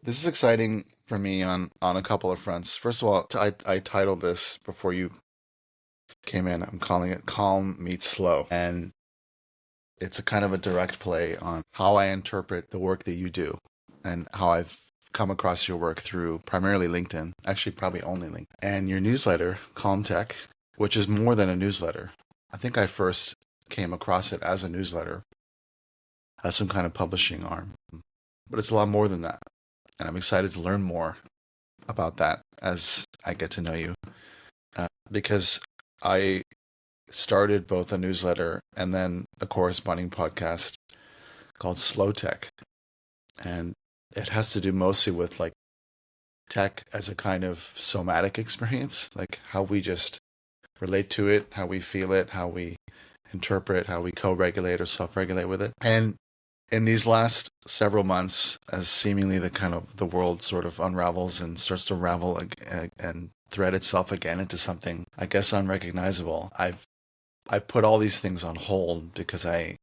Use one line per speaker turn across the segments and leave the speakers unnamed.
This is exciting for me on a couple of fronts. First of all, I titled this before you came in. I'm calling it Calm Meets Slow. And it's a kind of a direct play on how I interpret the work that you do and how I've come across your work through primarily LinkedIn, actually probably only LinkedIn, and your newsletter, Calm Tech, which is more than a newsletter. I think I first came across it as a newsletter, as some kind of publishing arm, but it's a lot more than that. And I'm excited to learn more about that as I get to know you, because I started both a newsletter and then a corresponding podcast called Slow Tech. And it has to do mostly with like tech as a kind of somatic experience, like how we just relate to it, how we feel it, how we interpret, how we co-regulate or self-regulate with it. And in these last several months, as seemingly the kind of the world sort of unravels and starts to ravel and thread itself again into something, I guess, unrecognizable, I put all these things on hold because I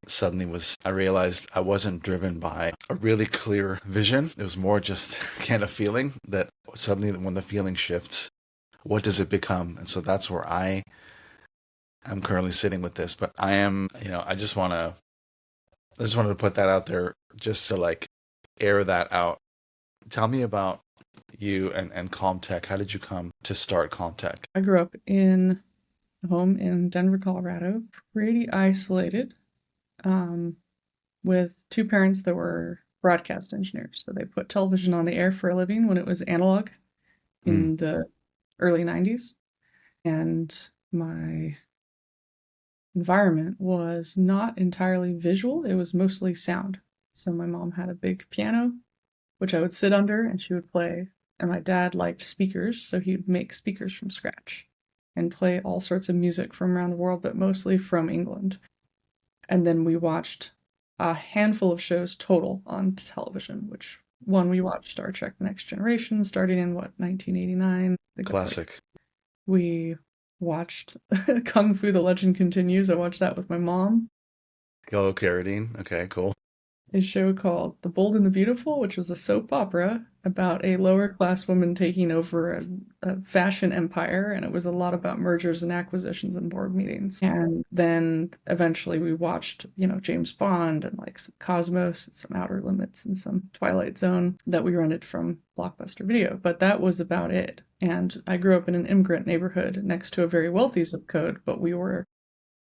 realized I wasn't driven by a really clear vision. It was more just kind of feeling that suddenly when the feeling shifts, what does it become? And so that's where I am currently sitting with this. But I am, I just wanted to put that out there just to like air that out. Tell me about you and Calm Tech. How did you come to start Calm Tech?
I grew up in a home in Denver, Colorado, pretty isolated, um, with two parents that were broadcast engineers. So they put television on the air for a living when it was analog
Mm,
in the early 90s. And my environment was not entirely visual, it was mostly sound. So my mom had a big piano, which I would sit under and she would play. And my dad liked speakers, so he'd make speakers from scratch and play all sorts of music from around the world, but mostly from England. And then we watched a handful of shows total on television, which one we watched Star Trek The Next Generation starting in what, 1989? I think that's like
classic.
we watched Kung Fu The Legend Continues. I watched that with my mom.
Yellow carotene. Okay, cool.
A show called The Bold and the Beautiful, which was a soap opera about a lower class woman taking over a fashion empire, and it was a lot about mergers and acquisitions and board meetings. And then eventually we watched, James Bond and like some Cosmos and some Outer Limits and some Twilight Zone that we rented from Blockbuster Video. But that was about it. And I grew up in an immigrant neighborhood next to a very wealthy zip code, but we were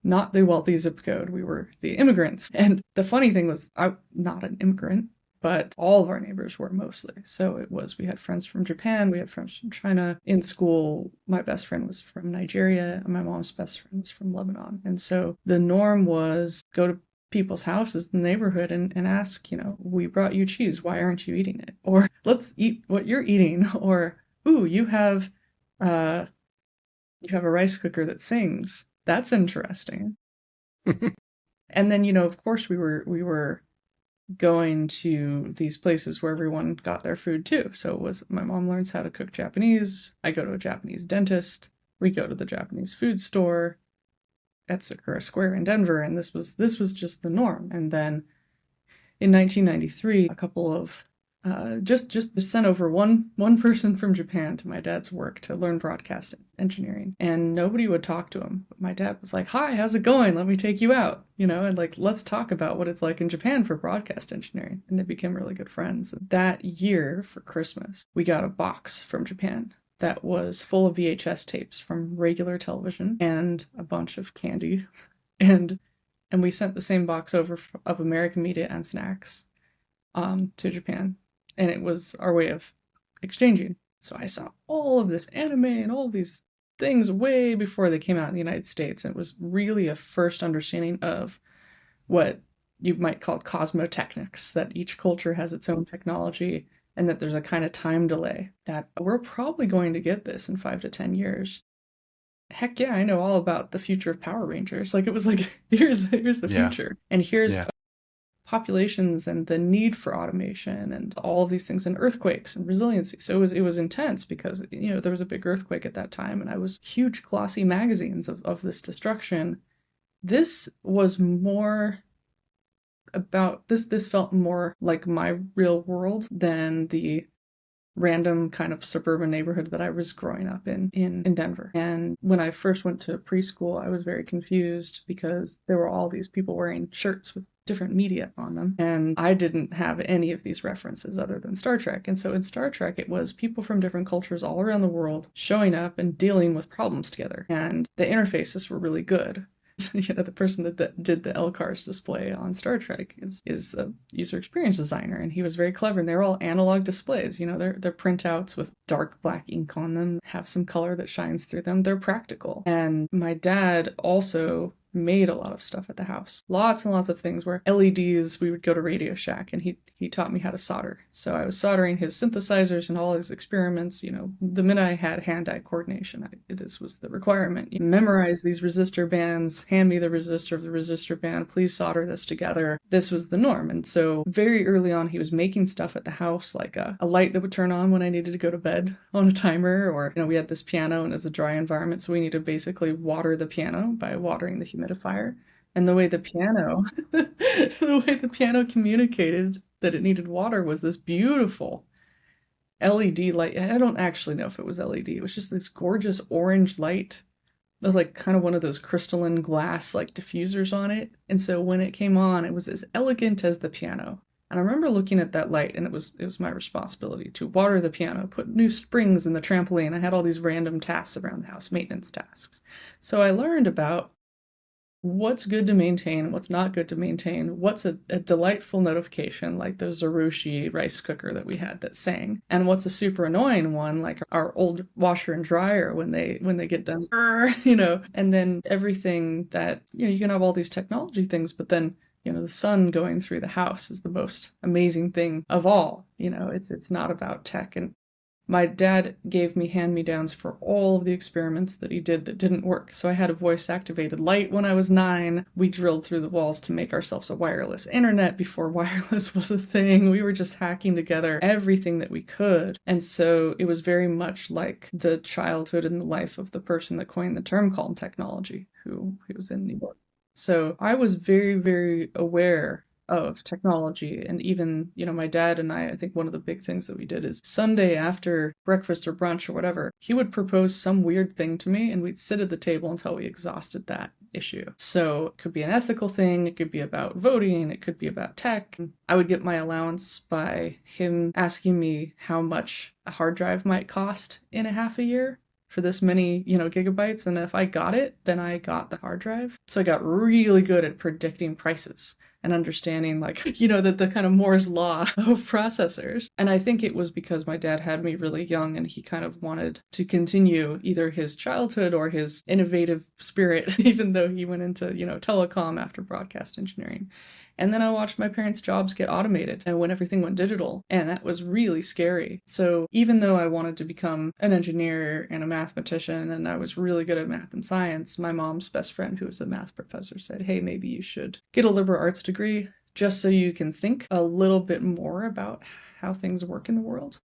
not the wealthy zip code. We were the immigrants. And the funny thing was, I'm not an immigrant, but all of our neighbors were mostly. So it was, we had friends from Japan, we had friends from China. In school, my best friend was from Nigeria, and my mom's best friend was from Lebanon. And so the norm was go to people's houses in the neighborhood and ask, we brought you cheese. Why aren't you eating it? Or let's eat what you're eating. Or, ooh, uh, you have a rice cooker that sings. That's interesting. And then, of course we were going to these places where everyone got their food too. So it was my mom learns how to cook Japanese, I go to a Japanese dentist, we go to the Japanese food store at Sakura Square in Denver, and this was just the norm. And then in 1993, a couple of just sent over one person from Japan to my dad's work to learn broadcast engineering, and nobody would talk to him. But my dad was like, "Hi, how's it going? Let me take you out," and like let's talk about what it's like in Japan for broadcast engineering. And they became really good friends. That year for Christmas, we got a box from Japan that was full of VHS tapes from regular television and a bunch of candy, and we sent the same box over of American media and snacks to Japan, and it was our way of exchanging. So I saw all of this anime and all of these things way before they came out in the United States, and it was really a first understanding of what you might call cosmotechnics, that each culture has its own technology and that there's a kind of time delay that we're probably going to get this in 5 to 10 years. Heck yeah, I know all about the future of Power Rangers. Like it was like here's the
Yeah,
future, and here's
yeah.
populations and the need for automation and all of these things, and earthquakes and resiliency. So it was intense because there was a big earthquake at that time, and I was huge glossy magazines of this destruction. This was more about this felt more like my real world than the random kind of suburban neighborhood that I was growing up in Denver. And when I first went to preschool, I was very confused because there were all these people wearing shirts with different media on them. And I didn't have any of these references other than Star Trek. And so in Star Trek, it was people from different cultures all around the world showing up and dealing with problems together. And the interfaces were really good. The person that did the LCARS display on Star Trek is a user experience designer, and he was very clever. And they were all analog displays. They're printouts with dark black ink on them, have some color that shines through them. They're practical. And my dad also made a lot of stuff at the house. Lots and lots of things where LEDs, we would go to Radio Shack and he taught me how to solder. So I was soldering his synthesizers and all his experiments. The minute I had hand-eye coordination, this was the requirement. You memorize these resistor bands, hand me the resistor of the resistor band, please solder this together. This was the norm. And so very early on, he was making stuff at the house, like a light that would turn on when I needed to go to bed on a timer, or, we had this piano and it's a dry environment, so we need to basically water the piano by watering the humidifier. And the way the piano communicated that it needed water was this beautiful LED light. I don't actually know if it was LED. It was just this gorgeous orange light. It was like kind of one of those crystalline glass like diffusers on it. And so when it came on, it was as elegant as the piano. And I remember looking at that light, and it was my responsibility to water the piano, put new springs in the trampoline. I had all these random tasks around the house, maintenance tasks. So I learned about what's good to maintain, what's not good to maintain, what's a delightful notification like the Zerushi rice cooker that we had that sang, and what's a super annoying one like our old washer and dryer when they get done, and then everything that, you can have all these technology things, but then the sun going through the house is the most amazing thing of all. It's not about tech. And my dad gave me hand-me-downs for all of the experiments that he did that didn't work. So I had a voice-activated light when I was 9. We drilled through the walls to make ourselves a wireless internet before wireless was a thing. We were just hacking together everything that we could. And so it was very much like the childhood and the life of the person that coined the term calm technology, who was in New York. So I was very, very aware of technology. And even, my dad and I think one of the big things that we did is Sunday after breakfast or brunch or whatever, he would propose some weird thing to me and we'd sit at the table until we exhausted that issue. So it could be an ethical thing, it could be about voting, it could be about tech. I would get my allowance by him asking me how much a hard drive might cost in a half a year for this many, gigabytes. And if I got it, then I got the hard drive. So I got really good at predicting prices and understanding the kind of Moore's law of processors. And I think it was because my dad had me really young and he kind of wanted to continue either his childhood or his innovative spirit, even though he went into, telecom after broadcast engineering. And then I watched my parents' jobs get automated and when everything went digital, and that was really scary. So even though I wanted to become an engineer and a mathematician, and I was really good at math and science, my mom's best friend, who was a math professor, said, hey, maybe you should get a liberal arts degree just so you can think a little bit more about how things work in the world.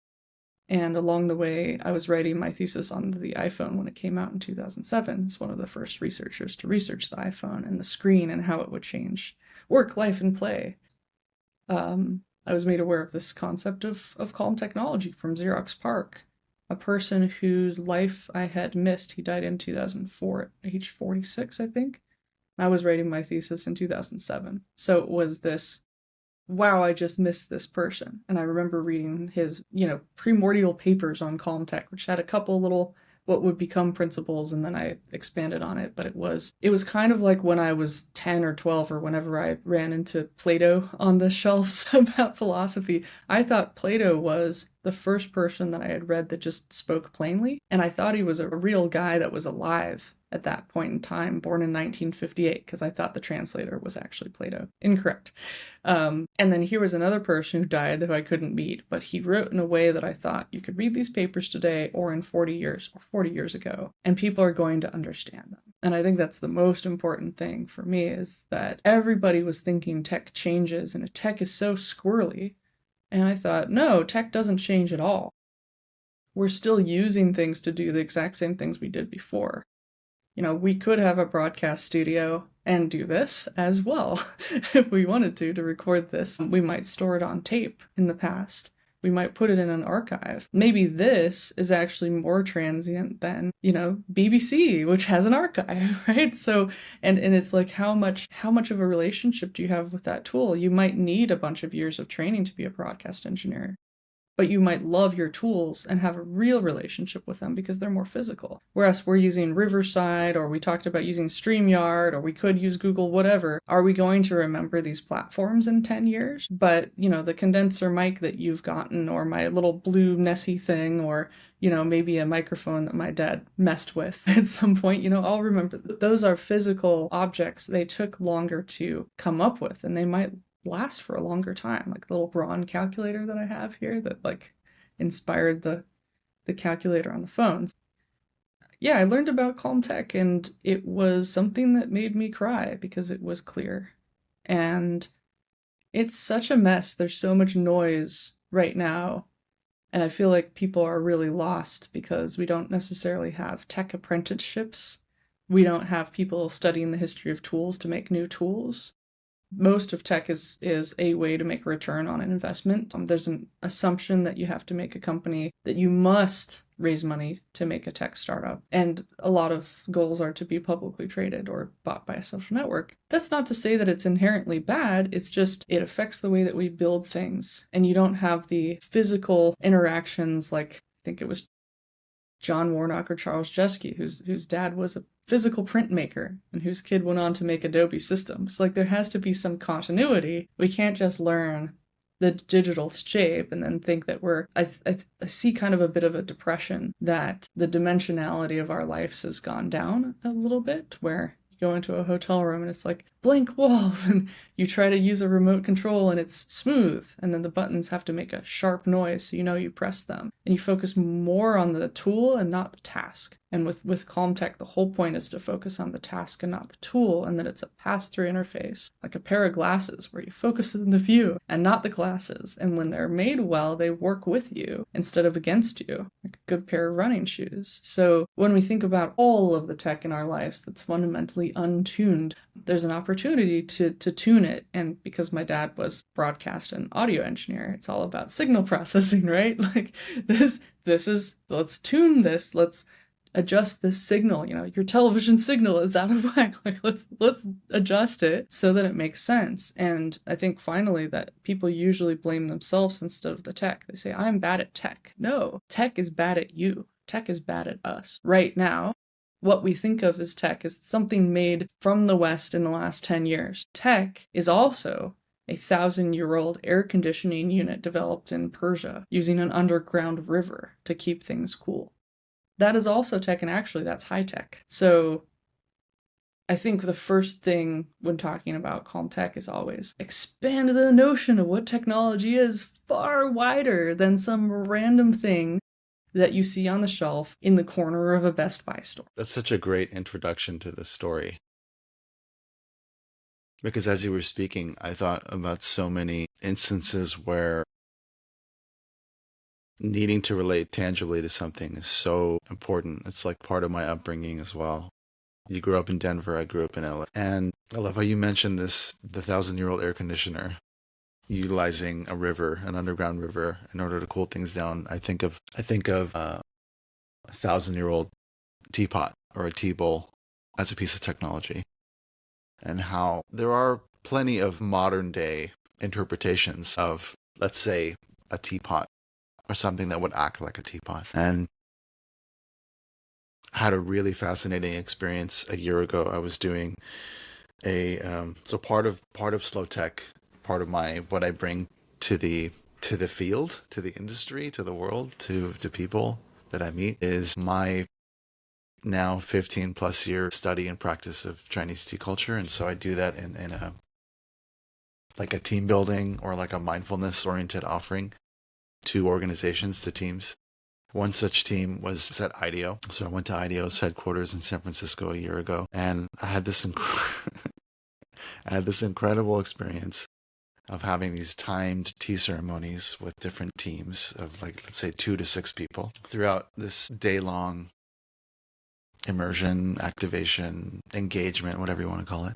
And along the way, I was writing my thesis on the iPhone when it came out in 2007. It's one of the first researchers to research the iPhone and the screen and how it would change work, life, and play. I was made aware of this concept of calm technology from Xerox PARC, a person whose life I had missed. He died in 2004 at age 46, I think. I was writing my thesis in 2007. So it was this, wow, I just missed this person. And I remember reading his, primordial papers on calm tech, which had a couple little what would become principles, and then I expanded on it. But it was kind of like when I was 10 or 12 or whenever I ran into Plato on the shelves about philosophy. I thought Plato was the first person that I had read that just spoke plainly, and I thought he was a real guy that was alive at that point in time, born in 1958, because I thought the translator was actually Plato. Incorrect. And then here was another person who died who I couldn't meet, but he wrote in a way that I thought you could read these papers today or in 40 years or 40 years ago, and people are going to understand them. And I think that's the most important thing for me, is that everybody was thinking tech changes and tech is so squirrely. And I thought, no, tech doesn't change at all. We're still using things to do the exact same things we did before. We could have a broadcast studio and do this as well if we wanted to record this. We might store it on tape in the past, We might put it in an archive. Maybe this is actually more transient than, BBC, which has an archive, right? So, and it's like how much of a relationship do you have with that tool? You might need a bunch of years of training to be a broadcast engineer, but you might love your tools and have a real relationship with them because they're more physical. Whereas we're using Riverside, or we talked about using StreamYard, or we could use Google, whatever. Are we going to remember these platforms in 10 years? But, the condenser mic that you've gotten, or my little blue Nessie thing, or, maybe a microphone that my dad messed with at some point, I'll remember. Those are physical objects. They took longer to come up with, and they might last for a longer time. Like the little Braun calculator that I have here that like inspired the calculator on the phones. Yeah, I learned about Calm Tech, and it was something that made me cry because it was clear. And it's such a mess. There's so much noise right now. And I feel like people are really lost because we don't necessarily have tech apprenticeships. We don't have people studying the history of tools to make new tools. Most of tech is a way to make a return on an investment. There's an assumption that you have to make a company, that you must raise money to make a tech startup. And a lot of goals are to be publicly traded or bought by a social network. That's not to say that it's inherently bad. It's just it affects the way that we build things. And you don't have the physical interactions like I think it was John Warnock or Charles Jeske, whose dad was a physical printmaker and whose kid went on to make Adobe systems. Like there has to be some continuity. We can't just learn the digital shape and then think that I see kind of a bit of a depression that the dimensionality of our lives has gone down a little bit, where you go into a hotel room and it's like blank walls, and you try to use a remote control and it's smooth, and then the buttons have to make a sharp noise so you press them, and you focus more on the tool and not the task. And with Calm Tech, the whole point is to focus on the task and not the tool, and that it's a pass-through interface, like a pair of glasses where you focus on the view and not the glasses. And when they're made well, they work with you instead of against you, like a good pair of running shoes. So when we think about all of the tech in our lives that's fundamentally untuned, there's an opportunity to tune it. And because my dad was broadcast and audio engineer, it's all about signal processing, right? Like this is, let's tune this, let's adjust this signal. Your television signal is out of whack. Like let's adjust it so that it makes sense. And I think finally that people usually blame themselves instead of the tech. They say, I'm bad at tech. No, tech is bad at you. Tech is bad at us. Right now, what we think of as tech is something made from the West in the last 10 years. Tech is also a 1,000-year-old air conditioning unit developed in Persia using an underground river to keep things cool. That is also tech, and actually that's high tech. So I think the first thing when talking about Calm Tech is always expand the notion of what technology is far wider than some random thing that you see on the shelf in the corner of a Best Buy store.
That's such a great introduction to this story. Because as you were speaking, I thought about so many instances where needing to relate tangibly to something is so important. It's like part of my upbringing as well. You grew up in Denver, I grew up in LA. And I love how you mentioned the 1,000-year-old air conditioner utilizing a river, an underground river, in order to cool things down. I think of a 1,000-year-old teapot or a tea bowl as a piece of technology. And how there are plenty of modern day interpretations of, let's say, a teapot or something that would act like a teapot. And I had a really fascinating experience a year ago. I was doing so part of Slow Tech, part of what I bring to the field, to the industry, to the world, to people that I meet, is my now 15 plus year study and practice of Chinese tea culture. And so I do that in a like a team building or like a mindfulness oriented offering to organizations, to teams. One such team was at IDEO. So I went to IDEO's headquarters in San Francisco a year ago, and I had this incredible experience of having these timed tea ceremonies with different teams of, like, let's say 2 to 6 people throughout this day-long immersion, activation, engagement, whatever you want to call it.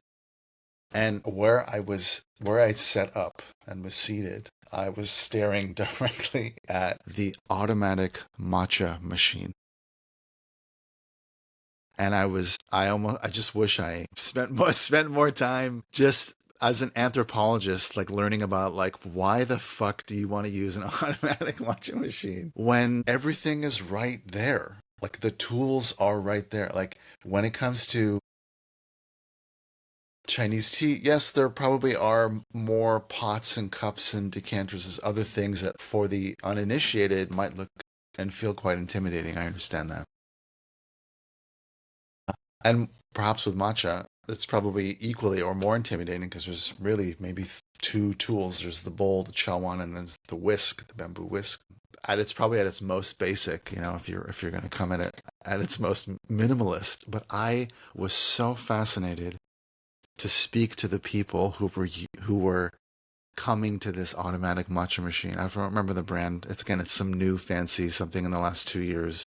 And where I set up and was seated, I was staring directly at the automatic matcha machine. And I just wish I spent more time just as an anthropologist, like learning about like why the fuck do you want to use an automatic washing machine when everything is right there? Like the tools are right there. Like when it comes to Chinese tea, yes, there probably are more pots and cups and decanters as other things that for the uninitiated might look and feel quite intimidating. I understand that. And perhaps with matcha, it's probably equally or more intimidating because there's really maybe two tools. There's the bowl, the chawan, and then the whisk, the bamboo whisk. It's probably at its most basic, if you're going to come at it at its most minimalist. But I was so fascinated to speak to the people who were coming to this automatic matcha machine. I don't remember the brand. It's some new fancy something in the last 2 years,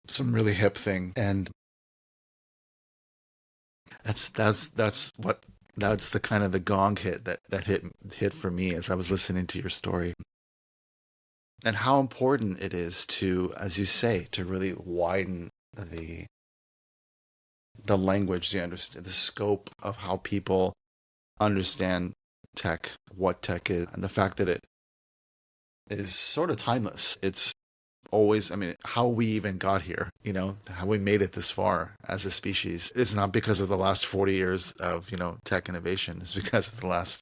some really hip thing, and that's the kind of the gong hit that hit for me as I was listening to your story, and how important it is to, as you say, to really widen the language, the scope of how people understand tech, what tech is, and the fact that it is sort of timeless. It's always, I mean, how we even got here, how we made it this far as a species. It's not because of the last 40 years of, tech innovation. It's because of the last,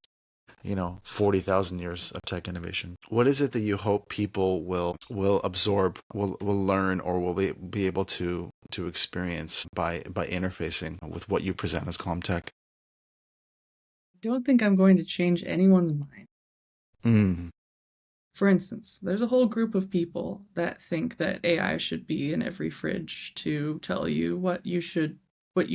40,000 years of tech innovation. What is it that you hope people will absorb, will learn, or will be able to experience by interfacing with what you present as calm tech?
I don't think I'm going to change anyone's mind.
Mm.
For instance, there's a whole group of people that think that AI should be in every fridge to tell you what you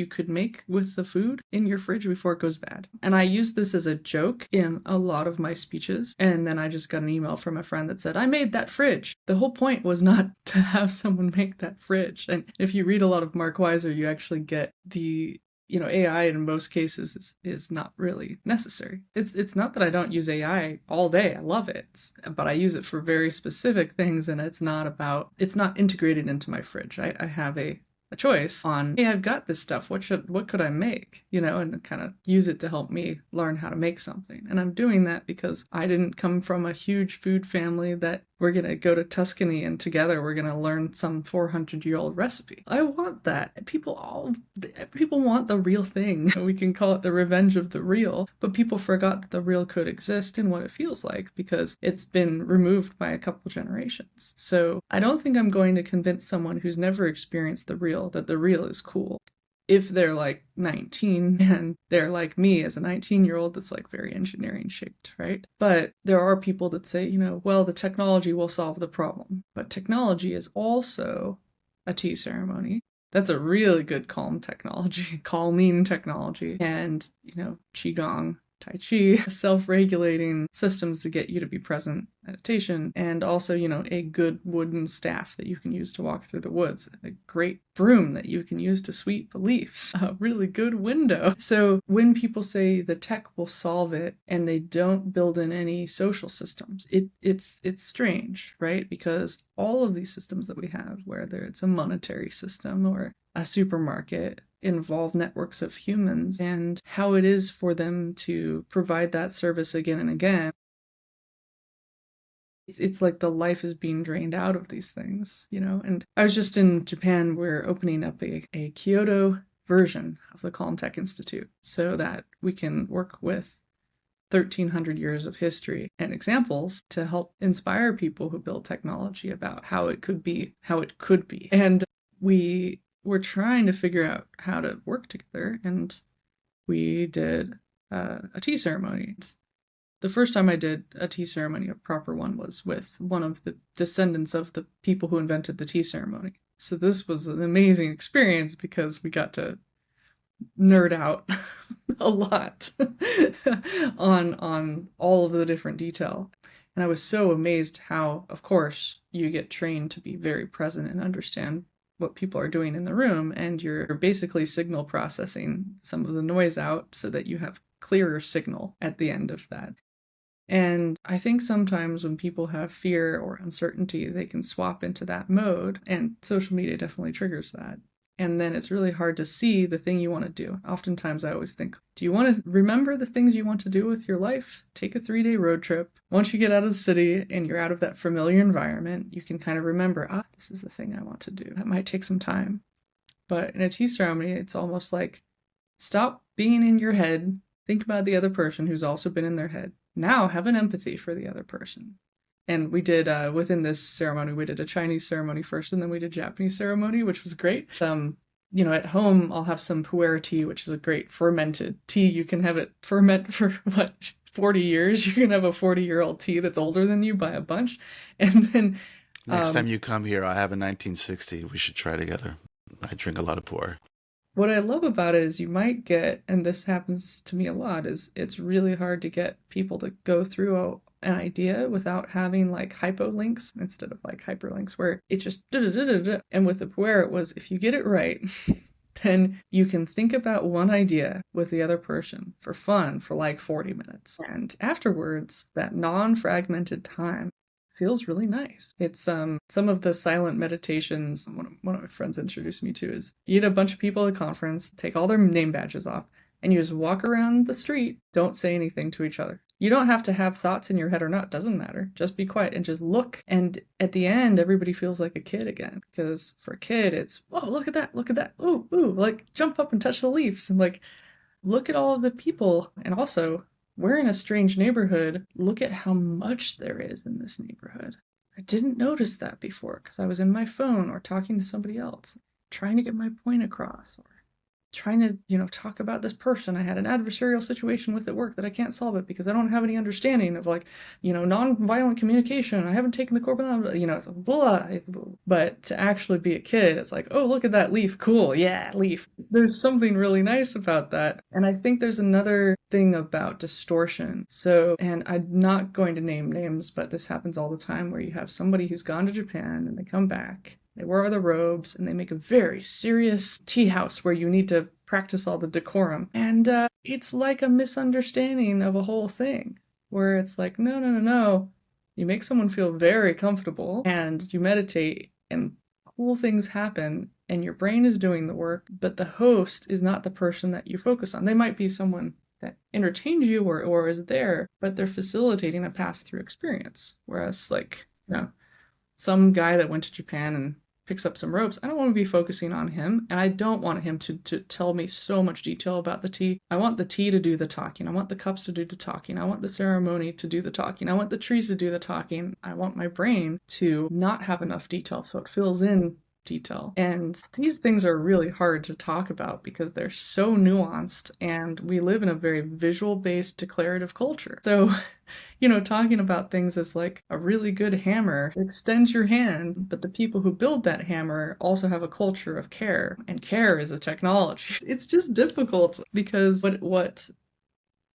could make with the food in your fridge before it goes bad. And I use this as a joke in a lot of my speeches. And then I just got an email from a friend that said, I made that fridge. The whole point was not to have someone make that fridge. And if you read a lot of Mark Weiser, you actually get the AI in most cases is not really necessary. It's not that I don't use AI all day. I love it. But I use it for very specific things, and it's not integrated into my fridge. I have a choice on, hey, I've got this stuff. What could I make? And kind of use it to help me learn how to make something. And I'm doing that because I didn't come from a huge food family that we're going to go to Tuscany and together we're going to learn some 400-year-old recipe. I want that. People want the real thing. We can call it the revenge of the real, but people forgot that the real could exist and what it feels like because it's been removed by a couple generations. So I don't think I'm going to convince someone who's never experienced the real that the real is cool. If they're like 19 and they're like me as a 19-year-old that's like very engineering shaped, right? But there are people that say, well, the technology will solve the problem. But technology is also a tea ceremony. That's a really good calm technology, calming technology. And, Qigong, Tai Chi, self-regulating systems to get you to be present, meditation, and also, a good wooden staff that you can use to walk through the woods, a great broom that you can use to sweep the leaves, a really good window. So when people say the tech will solve it and they don't build in any social systems, it's strange, right? Because all of these systems that we have, whether it's a monetary system or a supermarket, involve networks of humans and how it is for them to provide that service again and again. It's like the life is being drained out of these things, And I was just in Japan. We're opening up a Kyoto version of the Calm Tech Institute so that we can work with 1,300 years of history and examples to help inspire people who build technology about how it could be. And we're trying to figure out how to work together, and we did a tea ceremony. The first time I did a tea ceremony, a proper one, was with one of the descendants of the people who invented the tea ceremony. So this was an amazing experience because we got to nerd out a lot on all of the different detail. And I was so amazed how, of course, you get trained to be very present and understand what people are doing in the room, and you're basically signal processing some of the noise out so that you have clearer signal at the end of that. And I think sometimes when people have fear or uncertainty, they can swap into that mode, and social media definitely triggers that. And then it's really hard to see the thing you want to do. Oftentimes, I always think, do you want to remember the things you want to do with your life? Take a 3-day road trip. Once you get out of the city and you're out of that familiar environment, you can kind of remember, this is the thing I want to do. That might take some time. But in a tea ceremony, it's almost like stop being in your head, think about the other person who's also been in their head. Now have an empathy for the other person. And we did, within this ceremony, we did a Chinese ceremony first, and then we did Japanese ceremony, which was great. At home, I'll have some pu'er tea, which is a great fermented tea. You can have it ferment for, 40 years? You can have a 40-year-old tea that's older than you by a bunch. And then
Next time you come here, I have a 1960. We should try together. I drink a lot of pour.
What I love about it is you might get, and this happens to me a lot, is it's really hard to get people to go through an idea without having like hypolinks instead of like hyperlinks, where it's just da-da-da-da-da. And with the puer, it was if you get it right, then you can think about one idea with the other person for fun for like 40 minutes. And afterwards, that non-fragmented time feels really nice. It's some of the silent meditations one of my friends introduced me to is you get a bunch of people at a conference, take all their name badges off, and you just walk around the street, don't say anything to each other. You don't have to have thoughts in your head or not, doesn't matter. Just be quiet and just look. And at the end, everybody feels like a kid again. Because for a kid, it's, whoa, look at that. Ooh, like jump up and touch the leaves. And like, look at all of the people. And also, we're in a strange neighborhood. Look at how much there is in this neighborhood. I didn't notice that before because I was in my phone or talking to somebody else, trying to get my point across, or trying to, talk about this person I had an adversarial situation with at work that I can't solve it because I don't have any understanding of nonviolent communication. I haven't taken the core, it's blah. But to actually be a kid, it's like, oh, look at that leaf. Cool. Yeah, leaf. There's something really nice about that. And I think there's another thing about distortion. So, and I'm not going to name names, but this happens all the time where you have somebody who's gone to Japan and they come back. They wear the robes, and they make a very serious tea house where you need to practice all the decorum. And it's like a misunderstanding of a whole thing, where it's like, no. You make someone feel very comfortable, and you meditate, and cool things happen, and your brain is doing the work, but the host is not the person that you focus on. They might be someone that entertains you or is there, but they're facilitating a pass-through experience. Whereas, some guy that went to Japan and picks up some ropes, I don't want to be focusing on him, and I don't want him to tell me so much detail about the tea. I want the tea to do the talking. I want the cups to do the talking. I want the ceremony to do the talking. I want the trees to do the talking. I want my brain to not have enough detail so it fills in detail. And these things are really hard to talk about because they're so nuanced, and we live in a very visual-based declarative culture. So talking about things as like a really good hammer extends your hand, but the people who build that hammer also have a culture of care, and care is a technology. It's just difficult because what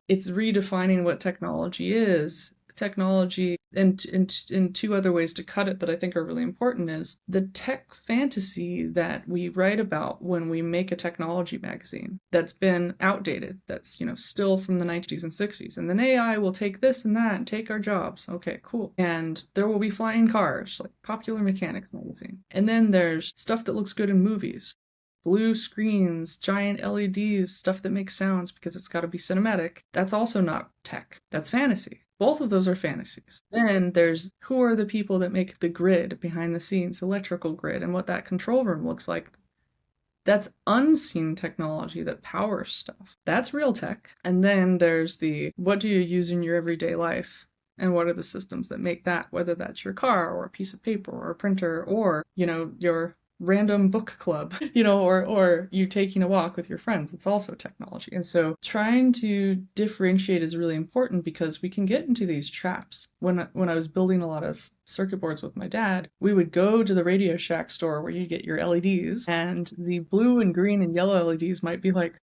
it's redefining what technology is. Technology, and two other ways to cut it that I think are really important is the tech fantasy that we write about when we make a technology magazine that's been outdated, that's still from the 90s and 60s, and then AI will take this and that and take our jobs. Okay, cool. And there will be flying cars, like Popular Mechanics magazine. And then there's stuff that looks good in movies. Blue screens, giant LEDs, stuff that makes sounds because it's got to be cinematic. That's also not tech. That's fantasy. Both of those are fantasies. Then there's who are the people that make the grid behind the scenes, electrical grid, and what that control room looks like. That's unseen technology that powers stuff. That's real tech. And then there's the what do you use in your everyday life? And what are the systems that make that, whether that's your car or a piece of paper or a printer or, your random book club, or you taking a walk with your friends. It's also technology. And so trying to differentiate is really important because we can get into these traps. When I was building a lot of circuit boards with my dad, we would go to the Radio Shack store where you get your LEDs, and the blue and green and yellow LEDs might be like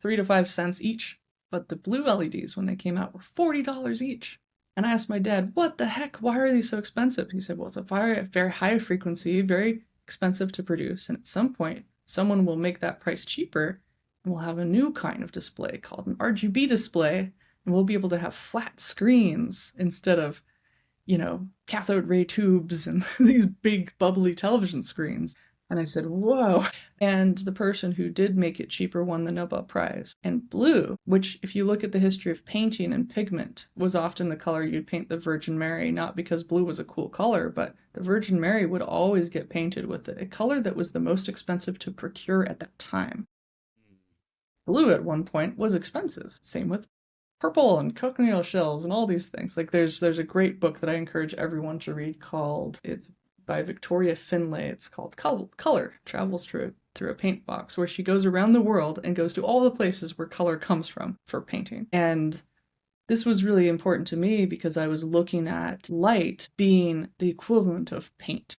3 to 5 cents each. But the blue LEDs, when they came out, were $40 each. And I asked my dad, what the heck? Why are these so expensive? He said, well, it's a very, very high frequency, very expensive to produce, and at some point, someone will make that price cheaper, and we'll have a new kind of display called an RGB display, and we'll be able to have flat screens instead of, cathode ray tubes and these big bubbly television screens. And I said, whoa. And the person who did make it cheaper won the Nobel Prize. And blue, which, if you look at the history of painting and pigment, was often the color you'd paint the Virgin Mary, not because blue was a cool color, but the Virgin Mary would always get painted with a color that was the most expensive to procure at that time. Blue at one point was expensive. Same with purple and cochineal shells and all these things. Like there's a great book that I encourage everyone to read called, it's by Victoria Finlay. It's called Color Travels through a Paint Box, where she goes around the world and goes to all the places where color comes from for painting. And this was really important to me because I was looking at light being the equivalent of paint.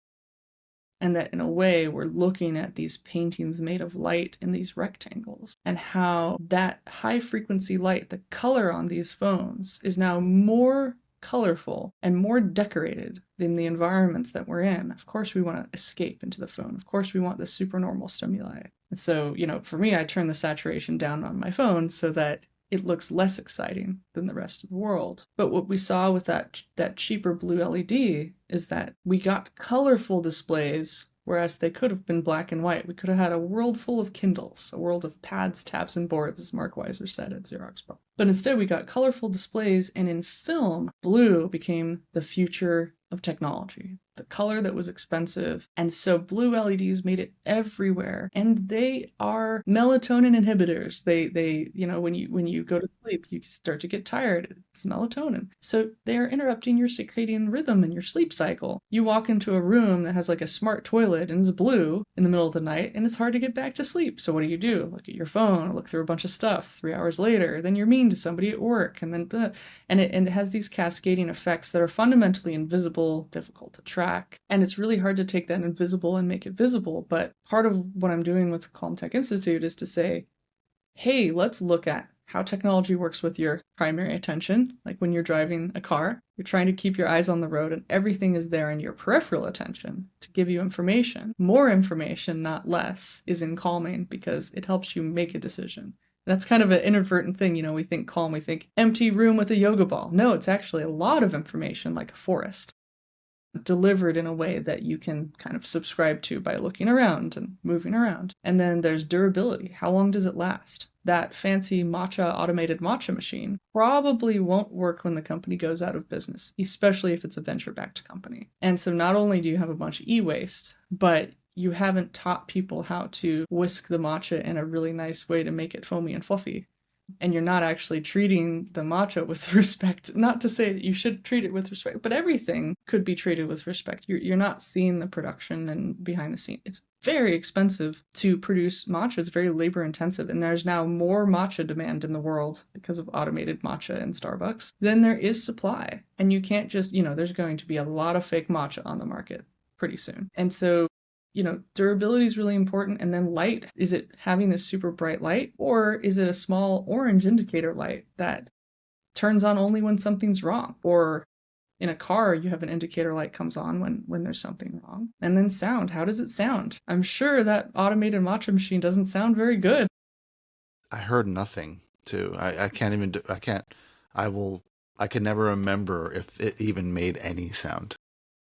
And that in a way, we're looking at these paintings made of light in these rectangles, and how that high frequency light, the color on these phones, is now more colorful and more decorated than the environments that we're in. Of course, we want to escape into the phone. Of course, we want the supernormal stimuli. And so, for me, I turn the saturation down on my phone so that it looks less exciting than the rest of the world. But what we saw with that cheaper blue LED is that we got colorful displays, whereas they could have been black and white. We could have had a world full of Kindles, a world of pads, tabs, and boards, as Mark Weiser said at Xerox PARC. But instead, we got colorful displays, and in film, blue became the future of technology, the color that was expensive. And so blue LEDs made it everywhere, and they are melatonin inhibitors. They when you go to sleep, you start to get tired. It's melatonin. So they are interrupting your circadian rhythm and your sleep cycle. You walk into a room that has like a smart toilet and it's blue in the middle of the night, and it's hard to get back to sleep. So what do? Look at your phone, look through a bunch of stuff. 3 hours later, then you're mean to somebody at work, and then it has these cascading effects that are fundamentally invisible, difficult to track, and it's really hard to take that invisible and make it visible. But part of what I'm doing with Calm Tech Institute is to say, hey, let's look at how technology works with your primary attention. Like when you're driving a car, you're trying to keep your eyes on the road, and everything is there in your peripheral attention to give you information. More information, not less, is in calming because it helps you make a decision. That's kind of an inadvertent thing. We think calm, we think empty room with a yoga ball. No, it's actually a lot of information, like a forest, delivered in a way that you can kind of subscribe to by looking around and moving around. And then there's durability. How long does it last? That fancy automated matcha machine probably won't work when the company goes out of business, especially if it's a venture-backed company. And so not only do you have a bunch of e-waste, but you haven't taught people how to whisk the matcha in a really nice way to make it foamy and fluffy. And you're not actually treating the matcha with respect. Not to say that you should treat it with respect, but everything could be treated with respect. You're not seeing the production and behind the scenes. It's very expensive to produce matcha. It's very labor intensive, and there's now more matcha demand in the world because of automated matcha in Starbucks than there is supply. And you can't just, there's going to be a lot of fake matcha on the market pretty soon. And so durability is really important. And then light, is it having this super bright light, or is it a small orange indicator light that turns on only when something's wrong? Or in a car, you have an indicator light comes on when there's something wrong. And then sound, how does it sound? I'm sure that automated matcha machine doesn't sound very good.
I heard nothing too. I can't even do, I can never remember if it even made any sound.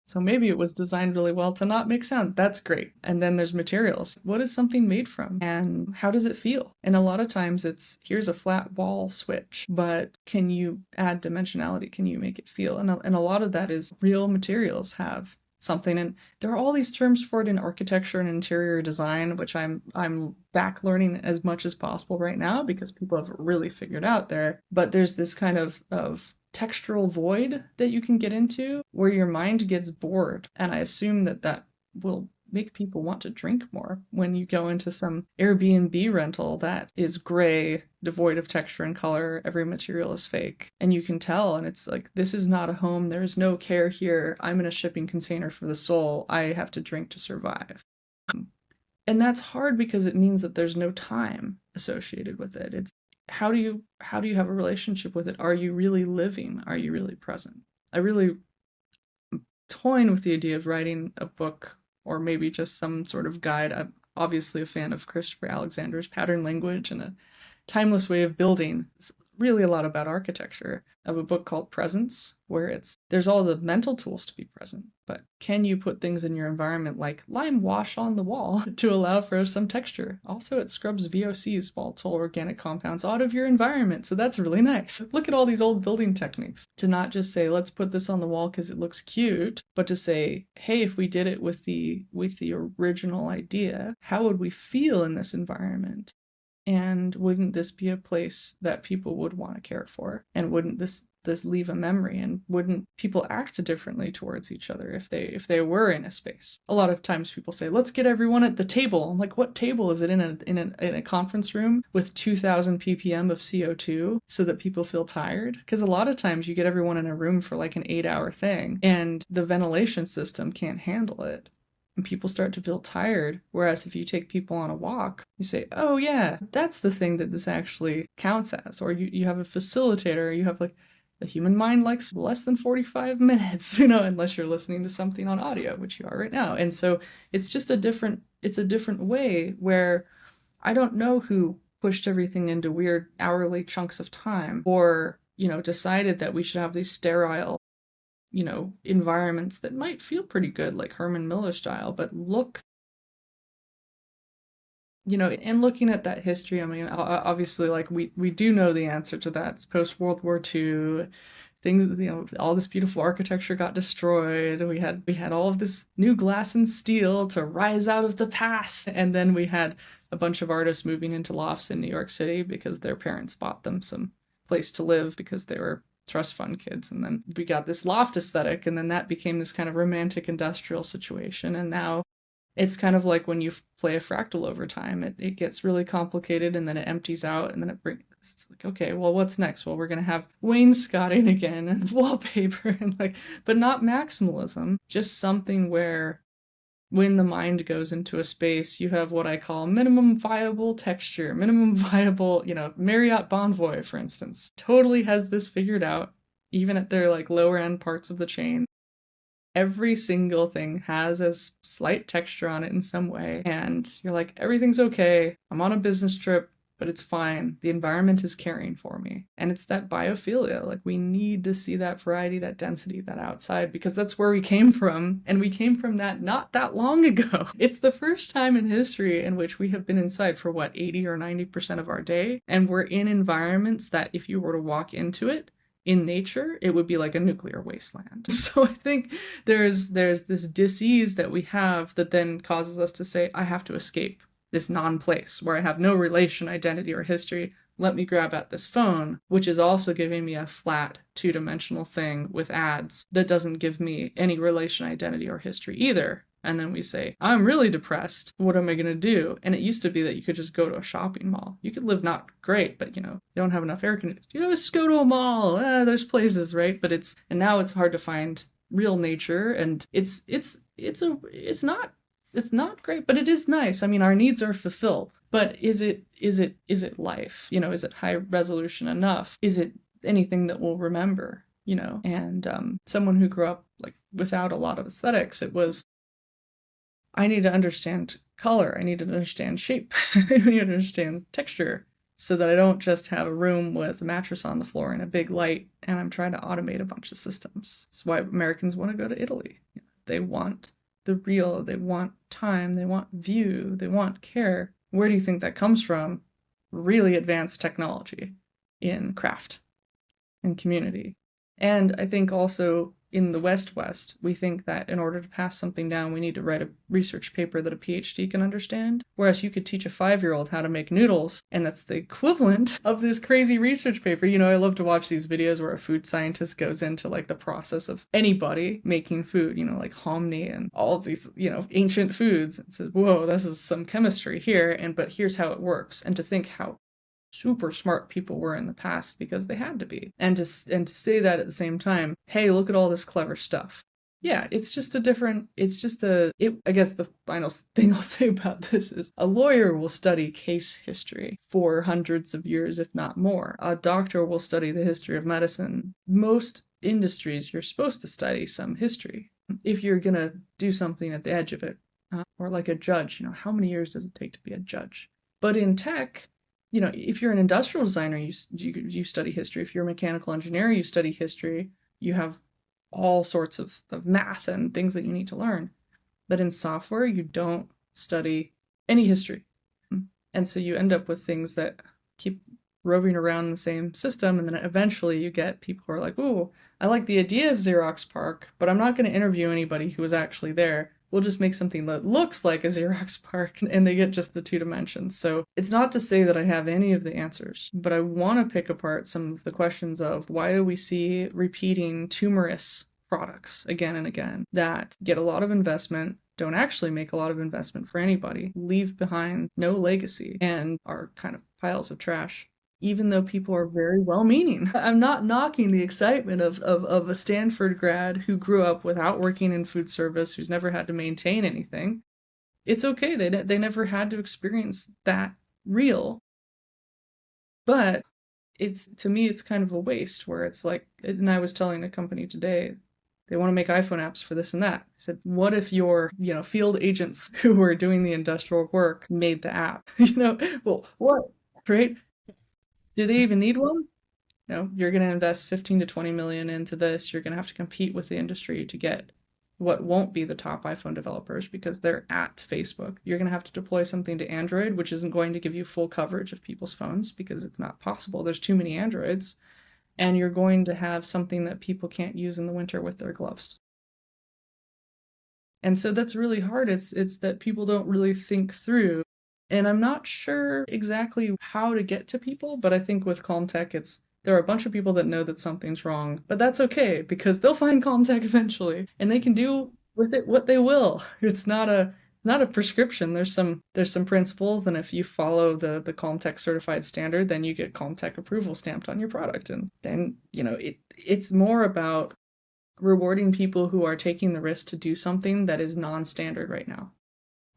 So maybe it was designed really well to not make sound. That's great. And then there's materials. What is something made from? And how does it feel? And a lot of times here's a flat wall switch, but can you add dimensionality? Can you make it feel? And a lot of that is real materials have something. And there are all these terms for it in architecture and interior design, which I'm back learning as much as possible right now because people have really figured out there. But there's this kind of textural void that you can get into where your mind gets bored. And I assume that will make people want to drink more when you go into some Airbnb rental that is gray, devoid of texture and color. Every material is fake. And you can tell, and it's like, this is not a home. There's no care here. I'm in a shipping container for the soul. I have to drink to survive. And that's hard because it means that there's no time associated with it. It's how do you have a relationship with it? Are you really living? Are you really present? I really toying with the idea of writing a book or maybe just some sort of guide. I'm obviously a fan of Christopher Alexander's pattern language and a timeless way of building. It's really a lot about architecture. I have a book called Presence, where there's all the mental tools to be present, but can you put things in your environment like lime wash on the wall to allow for some texture? Also, it scrubs VOCs, volatile organic compounds, out of your environment, so that's really nice. Look at all these old building techniques. To not just say, let's put this on the wall because it looks cute, but to say, hey, if we did it with the original idea, how would we feel in this environment? And wouldn't this be a place that people would want to care for? And wouldn't this leave a memory? And wouldn't people act differently towards each other if they were in a space? A lot of times people say, let's get everyone at the table. I'm like, what table? Is it in a conference room with 2,000 ppm of CO2 so that people feel tired? Because a lot of times you get everyone in a room for like an 8-hour thing and the ventilation system can't handle it. And people start to feel tired. Whereas if you take people on a walk, you say, oh yeah, that's the thing that this actually counts as. Or you have a facilitator, you have like, the human mind likes less than 45 minutes, unless you're listening to something on audio, which you are right now. And so it's just a different way where I don't know who pushed everything into weird hourly chunks of time or, decided that we should have these sterile environments that might feel pretty good, like Herman Miller style, but and looking at that history, I mean, obviously, like we do know the answer to that. It's post World War II. Things, all this beautiful architecture got destroyed. We had all of this new glass and steel to rise out of the past, and then we had a bunch of artists moving into lofts in New York City because their parents bought them some place to live because they were trust fund kids, and then we got this loft aesthetic, and then that became this kind of romantic industrial situation, and now it's kind of like when you play a fractal over time. It gets really complicated, and then it empties out, and then it's like, okay, well, what's next? Well, we're gonna have wainscoting again and wallpaper, and but not maximalism, just something where when the mind goes into a space, you have what I call minimum viable texture, minimum viable, Marriott Bonvoy, for instance, totally has this figured out, even at their lower end parts of the chain. Every single thing has a slight texture on it in some way, and you're like, everything's okay. I'm on a business trip, but it's fine. The environment is caring for me. And it's that biophilia. We need to see that variety, that density, that outside, because that's where we came from. And we came from that not that long ago. It's the first time in history in which we have been inside for 80 or 90% of our day. And we're in environments that if you were to walk into it, in nature, it would be like a nuclear wasteland. So I think there's this dis-ease that we have that then causes us to say, I have to escape this non-place where I have no relation, identity, or history. Let me grab at this phone, which is also giving me a flat two-dimensional thing with ads that doesn't give me any relation, identity, or history either. And then we say, I'm really depressed. What am I going to do? And it used to be that you could just go to a shopping mall. You could live not great, but you don't have enough air conditioning. Just go to a mall. There's places, right? And now it's hard to find real nature, and it's not great, but it is nice. I mean, our needs are fulfilled. But is it life? Is it high resolution enough? Is it anything that we'll remember? And someone who grew up without a lot of aesthetics, it was, I need to understand color. I need to understand shape. I need to understand texture so that I don't just have a room with a mattress on the floor and a big light and I'm trying to automate a bunch of systems. That's why Americans want to go to Italy. They want the real, they want time, they want view, they want care. Where do you think that comes from? Really advanced technology in craft and community. And I think also in the West, we think that in order to pass something down, we need to write a research paper that a PhD can understand. Whereas you could teach a 5-year-old how to make noodles, and that's the equivalent of this crazy research paper. I love to watch these videos where a food scientist goes into the process of anybody making food, like hominy and all of these, ancient foods, and says, whoa, this is some chemistry here, but here's how it works. And to think how super smart people were in the past because they had to be. And to say that at the same time, hey, look at all this clever stuff. Yeah, I guess the final thing I'll say about this is a lawyer will study case history for hundreds of years, if not more. A doctor will study the history of medicine. Most industries, you're supposed to study some history. If you're going to do something at the edge of it, or like a judge, how many years does it take to be a judge? But in tech, if you're an industrial designer, you study history. If you're a mechanical engineer, you study history. You have all sorts of math and things that you need to learn. But in software, you don't study any history. And so you end up with things that keep roving around the same system. And then eventually you get people who are like, "Ooh, I like the idea of Xerox PARC, but I'm not going to interview anybody who was actually there. We'll just make something that looks like a Xerox PARC." And they get just the 2 dimensions. So it's not to say that I have any of the answers, but I want to pick apart some of the questions of why do we see repeating tumorous products again and again that get a lot of investment, don't actually make a lot of investment for anybody, leave behind no legacy, and are kind of piles of trash, even though people are very well meaning. I'm not knocking the excitement of a Stanford grad who grew up without working in food service, who's never had to maintain anything. It's okay. They never had to experience that real. But to me, it's kind of a waste where it's like, and I was telling a company today, they want to make iPhone apps for this and that. I said, what if your, field agents who were doing the industrial work made the app? Well, what, right? Do they even need one? No, you're going to invest 15 to 20 million into this. You're going to have to compete with the industry to get what won't be the top iPhone developers because they're at Facebook. You're going to have to deploy something to Android, which isn't going to give you full coverage of people's phones because it's not possible. There's too many Androids. And you're going to have something that people can't use in the winter with their gloves. And so that's really hard. It's that people don't really think through. And I'm not sure exactly how to get to people, but I think with Calm Tech, there are a bunch of people that know that something's wrong, but that's okay because they'll find Calm Tech eventually, and they can do with it what they will. It's not a prescription. There's some principles. Then if you follow the Calm Tech certified standard, then you get Calm Tech approval stamped on your product, and then it's more about rewarding people who are taking the risk to do something that is non-standard right now.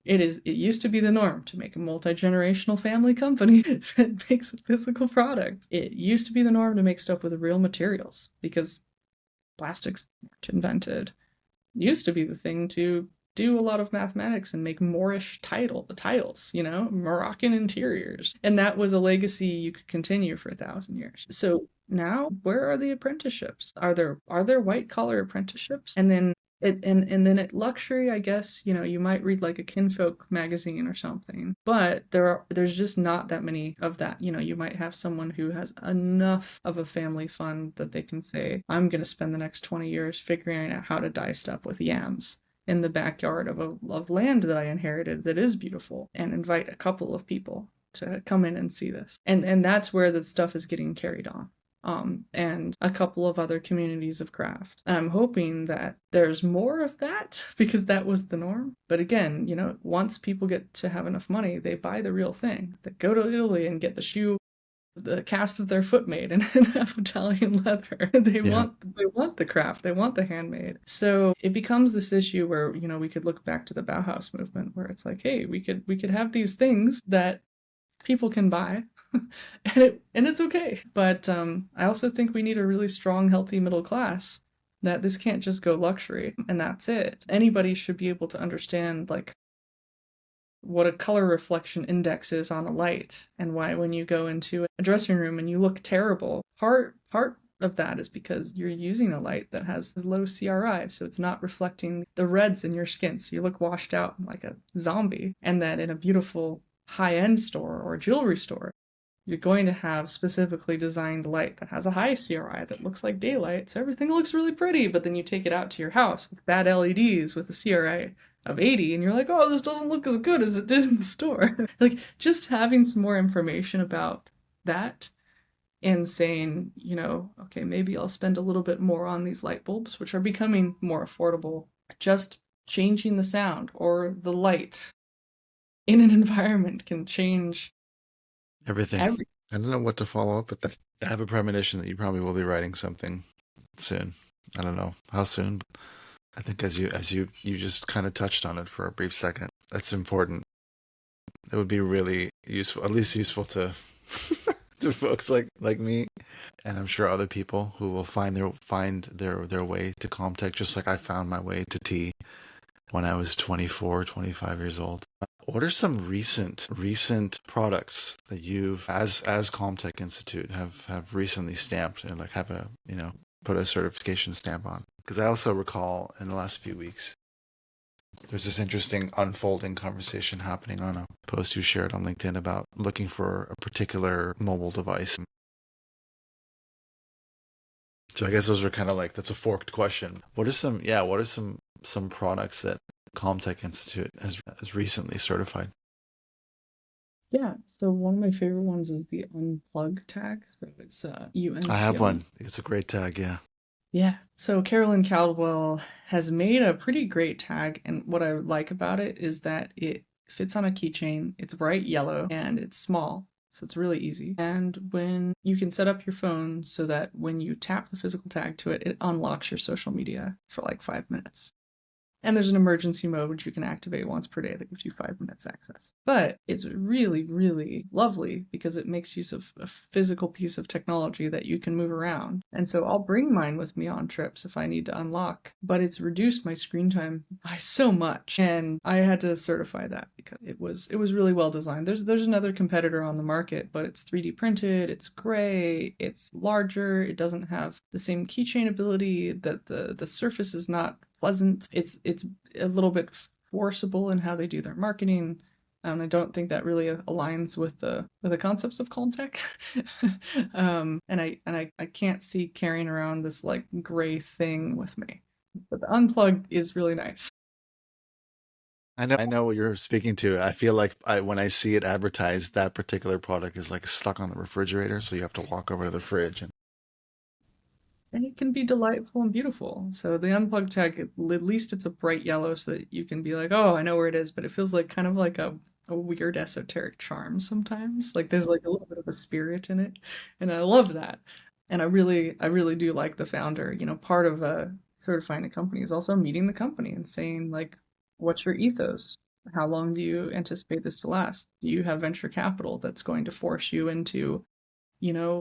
It used to be the norm to make a multi-generational family company that makes a physical product. It used to be the norm to make stuff with real materials because plastics weren't invented. It used to be the thing to do a lot of mathematics and make Moorish tiles, Moroccan interiors. And that was a legacy you could continue for 1,000 years. So now, where are the apprenticeships? Are there white collar apprenticeships? And then then at luxury, I guess, you might read like a Kinfolk magazine or something, but there's just not that many of that. You might have someone who has enough of a family fund that they can say, I'm going to spend the next 20 years figuring out how to dye stuff with yams in the backyard of land that I inherited that is beautiful, and invite a couple of people to come in and see this. And that's where the stuff is getting carried on. And a couple of other communities of craft. And I'm hoping that there's more of that because that was the norm. But again, once people get to have enough money, they buy the real thing. They go to Italy and get the cast of their foot made and have Italian leather. They want the craft. They want the handmade. So it becomes this issue where, we could look back to the Bauhaus movement where it's like, hey, we could have these things that people can buy and it's okay. But I also think we need a really strong, healthy middle class, that this can't just go luxury and that's it. Anybody should be able to understand like what a color reflection index is on a light, and why when you go into a dressing room and you look terrible, part of that is because you're using a light that has low CRI, so it's not reflecting the reds in your skin, so you look washed out like a zombie. And that in a beautiful high-end store or jewelry store, you're going to have specifically designed light that has a high CRI that looks like daylight, so everything looks really pretty, but then you take it out to your house with bad LEDs with a CRI of 80, and you're like, oh, this doesn't look as good as it did in the store. Like, just having some more information about that and saying, okay, maybe I'll spend a little bit more on these light bulbs, which are becoming more affordable. Just changing the sound or the light in an environment can change
Everything. I don't know what to follow up with that. I have a premonition that you probably will be writing something soon. I don't know how soon, but I think as you just kind of touched on it for a brief second, that's important. It would be really useful, at least useful to to folks like me, and I'm sure other people who will find their way to Calm Tech, just like I found my way to tea. when I was 24, 25 years old. What are some recent products that you've, as Calmtech Institute, have recently stamped and like have a, put a certification stamp on? Because I also recall in the last few weeks there's this interesting unfolding conversation happening on a post you shared on LinkedIn about looking for a particular mobile device. So I guess those are kind of like, that's a forked question. What are some products that Calmtech Institute has recently certified?
Yeah, so one of my favorite ones is the unplug tag. So it's
I have
UNPL.
one. It's a great tag, yeah.
Yeah. So Carolyn Caldwell has made a pretty great tag, and what I like about it is that it fits on a keychain. It's bright yellow and it's small, so it's really easy. And when you can set up your phone so that when you tap the physical tag to it, it unlocks your social media for like 5 minutes. And there's an emergency mode which you can activate once per day that gives you 5 minutes access. But it's really, really lovely because it makes use of a physical piece of technology that you can move around. And so I'll bring mine with me on trips if I need to unlock, but it's reduced my screen time by so much. And I had to certify that because it was really well designed. There's another competitor on the market, but it's 3D printed, it's gray, it's larger, it doesn't have the same keychain ability, that the surface is not pleasant. It's a little bit forcible in how they do their marketing. I don't think that really aligns with the concepts of calm tech. And I can't see carrying around this like gray thing with me. But the unplug is really nice.
I know what you're speaking to. I feel like when I see it advertised, that particular product is like stuck on the refrigerator, so you have to walk over to the fridge. And
And it can be delightful and beautiful. So the unplug tag, at least it's a bright yellow so that you can be like, oh, I know where it is, but it feels like kind of like a weird esoteric charm sometimes. Like there's like a little bit of a spirit in it. And I love that. And I really do like the founder. Part of certifying a company is also meeting the company and saying like, what's your ethos? How long do you anticipate this to last? Do you have venture capital that's going to force you into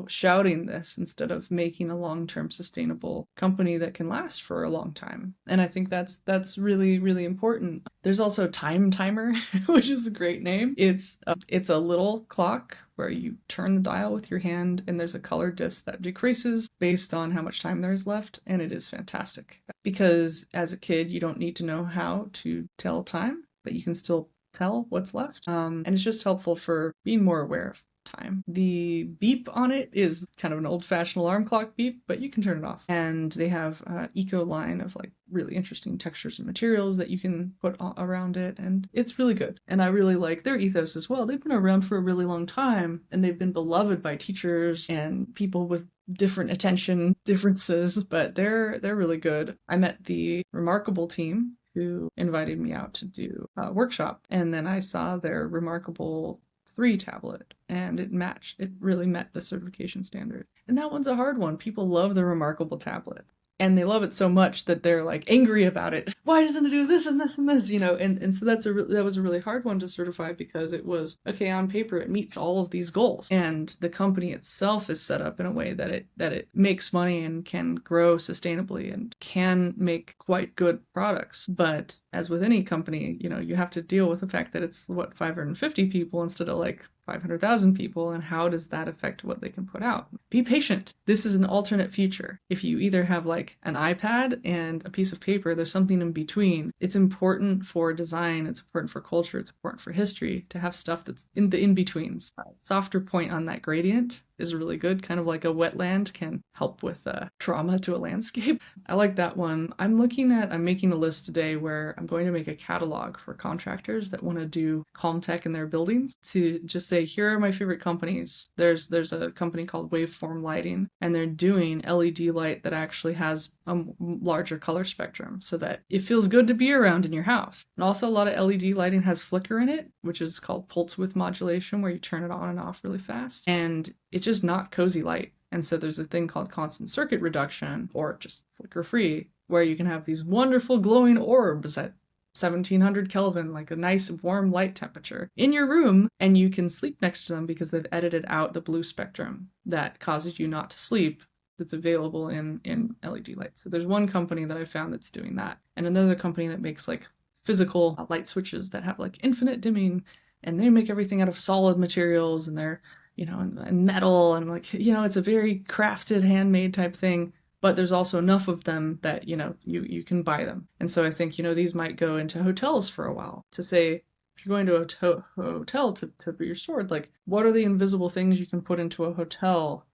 shouting this instead of making a long-term sustainable company that can last for a long time. And I think that's really, really important. There's also Time Timer, which is a great name. It's a little clock where you turn the dial with your hand and there's a color disc that decreases based on how much time there is left, and it is fantastic. Because as a kid, you don't need to know how to tell time, but you can still tell what's left. And it's just helpful for being more aware of time. The beep on it is kind of an old-fashioned alarm clock beep, but you can turn it off. And they have an eco line of like really interesting textures and materials that you can put around it, and it's really good. And I really like their ethos as well. They've been around for a really long time, and they've been beloved by teachers and people with different attention differences, but they're really good. I met the Remarkable team who invited me out to do a workshop, and then I saw their Remarkable 3 tablet, and it matched. It really met the certification standard. And that one's a hard one. People love the Remarkable tablet. And they love it so much that they're like angry about it. Why doesn't it do this and this and this? And so that was a really hard one to certify because it was okay on paper. It meets all of these goals, and the company itself is set up in a way that it makes money and can grow sustainably and can make quite good products. But as with any company, you have to deal with the fact that it's 550 people instead of like 500,000 people, and how does that affect what they can put out? Be patient. This is an alternate future. If you either have like an iPad and a piece of paper, there's something in between. It's important for design, it's important for culture, it's important for history to have stuff that's in the in-betweens. A softer point on that gradient is really good, kind of like a wetland can help with trauma to a landscape. I like that one. I'm making a list today where I'm going to make a catalog for contractors that want to do calm tech in their buildings to just say, here are my favorite companies. There's a company called Waveform Lighting, and they're doing LED light that actually has a larger color spectrum so that it feels good to be around in your house. And also a lot of LED lighting has flicker in it, which is called pulse width modulation, where you turn it on and off really fast. And it's just not cozy light. And so there's a thing called constant circuit reduction, or just flicker free, where you can have these wonderful glowing orbs at 1700 Kelvin, like a nice warm light temperature in your room, and you can sleep next to them because they've edited out the blue spectrum that causes you not to sleep that's available in LED lights. So there's one company that I found that's doing that, and another company that makes like physical light switches that have like infinite dimming, and they make everything out of solid materials, and they're, and metal, and like, it's a very crafted, handmade type thing. But there's also enough of them that, you can buy them. And so I think, these might go into hotels for a while to say, if you're going to a hotel to be restored, like, what are the invisible things you can put into a hotel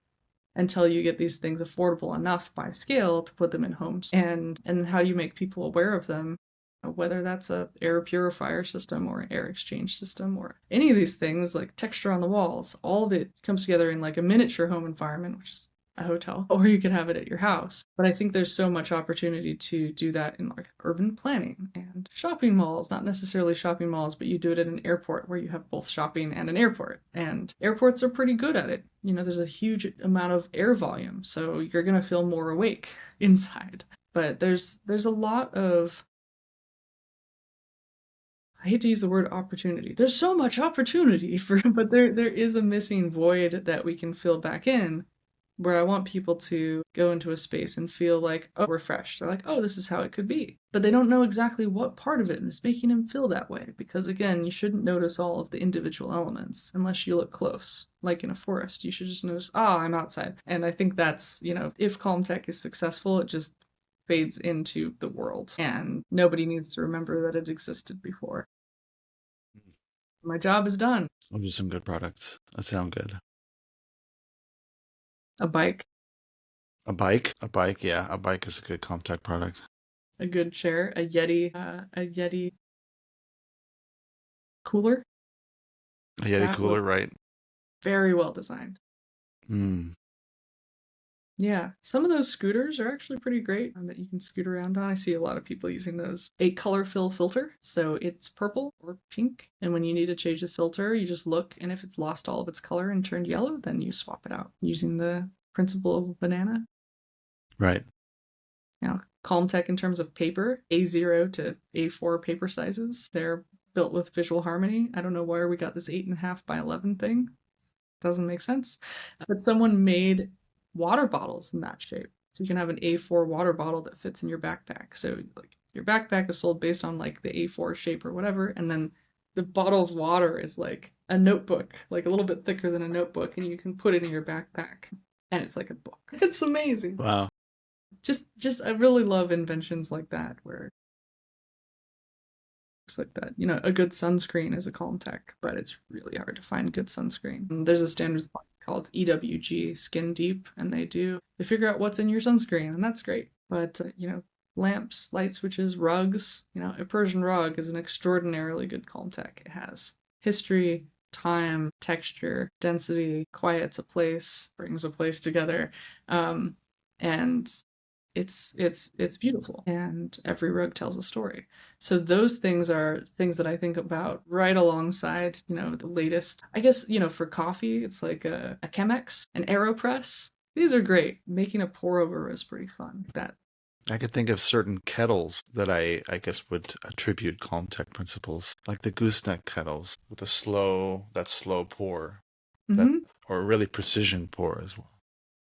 until you get these things affordable enough by scale to put them in homes? And how do you make people aware of them? Whether that's a air purifier system or an air exchange system or any of these things, like texture on the walls, all of it comes together in like a miniature home environment, which is a hotel, or you could have it at your house. But I think there's so much opportunity to do that in like urban planning and shopping malls, not necessarily shopping malls, but you do it at an airport where you have both shopping and an airport. And airports are pretty good at it. There's a huge amount of air volume, so you're going to feel more awake inside. But there's a lot of, I hate to use the word opportunity. There's so much opportunity but there is a missing void that we can fill back in, where I want people to go into a space and feel like, oh, refreshed. They're like, oh, this is how it could be. But they don't know exactly what part of it is making them feel that way. Because again, you shouldn't notice all of the individual elements unless you look close. Like in a forest, you should just notice, I'm outside. And I think that's, if Calm Tech is successful, it just fades into the world, and nobody needs to remember that it existed before. My job is done.
Those are some good products. That sound good.
A bike,
A bike? A bike, yeah. A bike is a good Comtech product.
a good chair, a Yeti cooler.
A Yeti
That
cooler,
was
right?
very well designed.
Hmm.
Yeah, some of those scooters are actually pretty great that you can scoot around on. I see a lot of people using those. A color fill filter, so it's purple or pink, and when you need to change the filter, you just look, and if it's lost all of its color and turned yellow, then you swap it out using the principle of banana.
Right.
Now, Calm Tech in terms of paper, A0 to A4 paper sizes, they're built with visual harmony. I don't know where we got this 8.5 by 11 thing. Doesn't make sense. But someone made water bottles in that shape. So you can have an A4 water bottle that fits in your backpack. So like your backpack is sold based on like the A4 shape or whatever, and then the bottle of water is like a notebook, like a little bit thicker than a notebook, and you can put it in your backpack. And it's like a book. It's amazing.
Wow.
Just I really love inventions like that where like that. A good sunscreen is a Calm Tech, but it's really hard to find good sunscreen. And there's a standard spot called EWG Skin Deep, and they figure out what's in your sunscreen, and that's great. But lamps, light switches, rugs. A Persian rug is an extraordinarily good Calm Tech. It has history, time, texture, density, quiets a place, brings a place together, and it's beautiful, and every rug tells a story. So those things are things that I think about right alongside, the latest. I guess, for coffee, it's like a Chemex, an AeroPress. These are great. Making a pour over is pretty fun. That
I could think of certain kettles that I guess would attribute Comtech principles, like the gooseneck kettles with that slow pour, that
mm-hmm.
or really precision pour as well.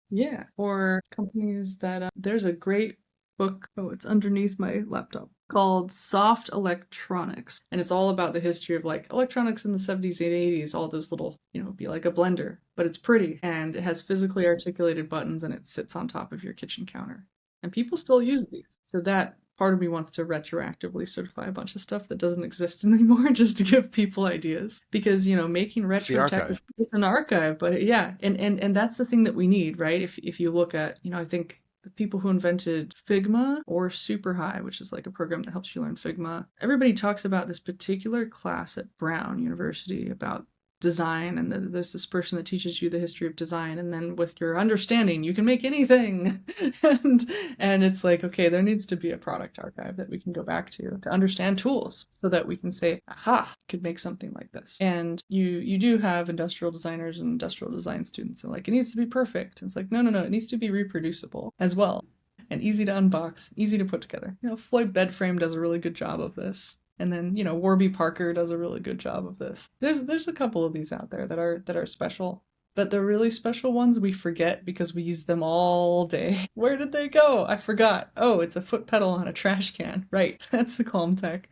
Yeah, or companies that there's a great book, oh, it's underneath my laptop, called Soft Electronics, and it's all about the history of like electronics in the 70s and 80s, all those little, be like a blender, but it's pretty, and it has physically articulated buttons, and it sits on top of your kitchen counter. And people still use these. So that part of me wants to retroactively certify a bunch of stuff that doesn't exist anymore just to give people ideas. Because, making
It's the
retro tech,
archive.
it's an archive, but yeah, and that's the thing that we need, right? If you look at, I think the people who invented Figma or SuperHigh, which is like a program that helps you learn Figma, everybody talks about this particular class at Brown University about design, and there's this person that teaches you the history of design, and then with your understanding you can make anything. and it's like, okay, there needs to be a product archive that we can go back to understand tools so that we can say, aha, could make something like this. And you do have industrial designers and industrial design students and like, it needs to be perfect. And it's like, no, it needs to be reproducible as well, and easy to unbox, easy to put together. Floyd Bedframe does a really good job of this. And then, Warby Parker does a really good job of this. There's a couple of these out there that are special. But the really special ones we forget because we use them all day. Where did they go? I forgot. Oh, it's a foot pedal on a trash can. Right, that's the Calm Tech.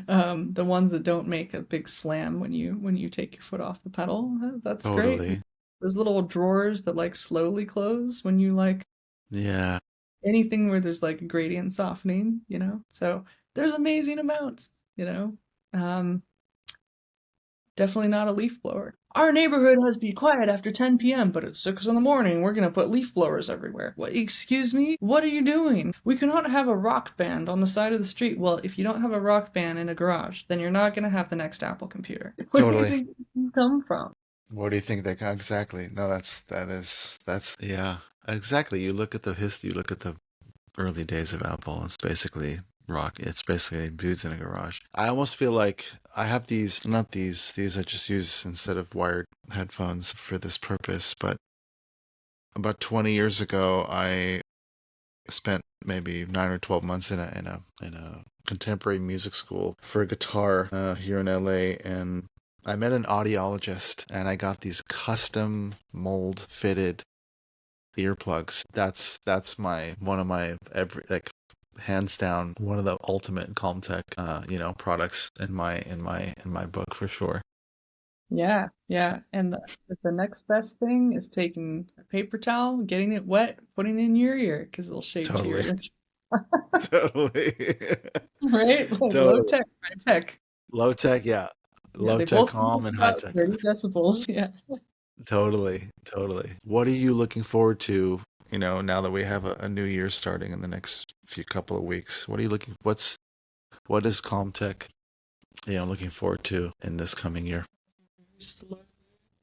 The ones that don't make a big slam when you take your foot off the pedal. That's great.
Totally.
Those little drawers that like slowly close when you like
Yeah,
anything where there's like gradient softening, you know? So there's amazing amounts, you know? Um, Definitely not a leaf blower. Our neighborhood has to be quiet after 10 p.m., but at 6 in the morning, we're gonna put leaf blowers everywhere. What, excuse me? What are you doing? We cannot have a rock band on the side of the street. Well, if you don't have a rock band in a garage, then you're not gonna have the next Apple computer. Where do you
totally.
think these things come from?
What do you think they got exactly? No, that's yeah, exactly. You look at the history, you look at the early days of Apple. It's basically rock. It's basically dudes in a garage. I almost feel like I have these, not these I just use instead of wired headphones for this purpose. But about 20 years ago, I spent maybe 9 or 12 months in a contemporary music school for guitar here in LA, and I met an audiologist, and I got these custom mold fitted earplugs. That's my one of my every like hands down one of the ultimate Calm Tech products in my book for sure.
Yeah, yeah. And the next best thing is taking a paper towel, getting it wet, putting it in your ear because it'll shave to your
Totally.
ear.
Totally.
Right? Like low
Totally.
tech, high tech.
Low tech, yeah.
Yeah,
Low
they
tech
both
calm
produce
and high
about
tech.
30 decibels. Yeah.
Totally. Totally. What are you looking forward to, now that we have a new year starting in the next few couple of weeks? What are you looking what is Calm Tech, looking forward to in this coming year?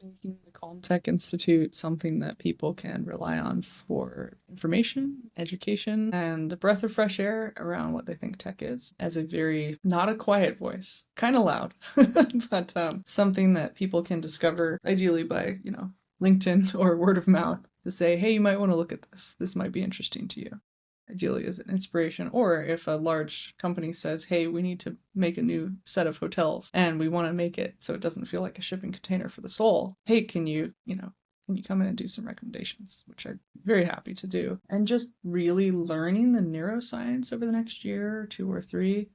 Making the Calm Tech Institute something that people can rely on for information, education, and a breath of fresh air around what they think tech is, as a very, not a quiet voice, kind of loud, but something that people can discover ideally by, LinkedIn or word of mouth to say, hey, you might want to look at this. This might be interesting to you. Ideally as an inspiration, or if a large company says, hey, we need to make a new set of hotels and we want to make it so it doesn't feel like a shipping container for the soul. Hey, can you come in and do some recommendations, which I'm very happy to do. And just really learning the neuroscience over the next year or two or three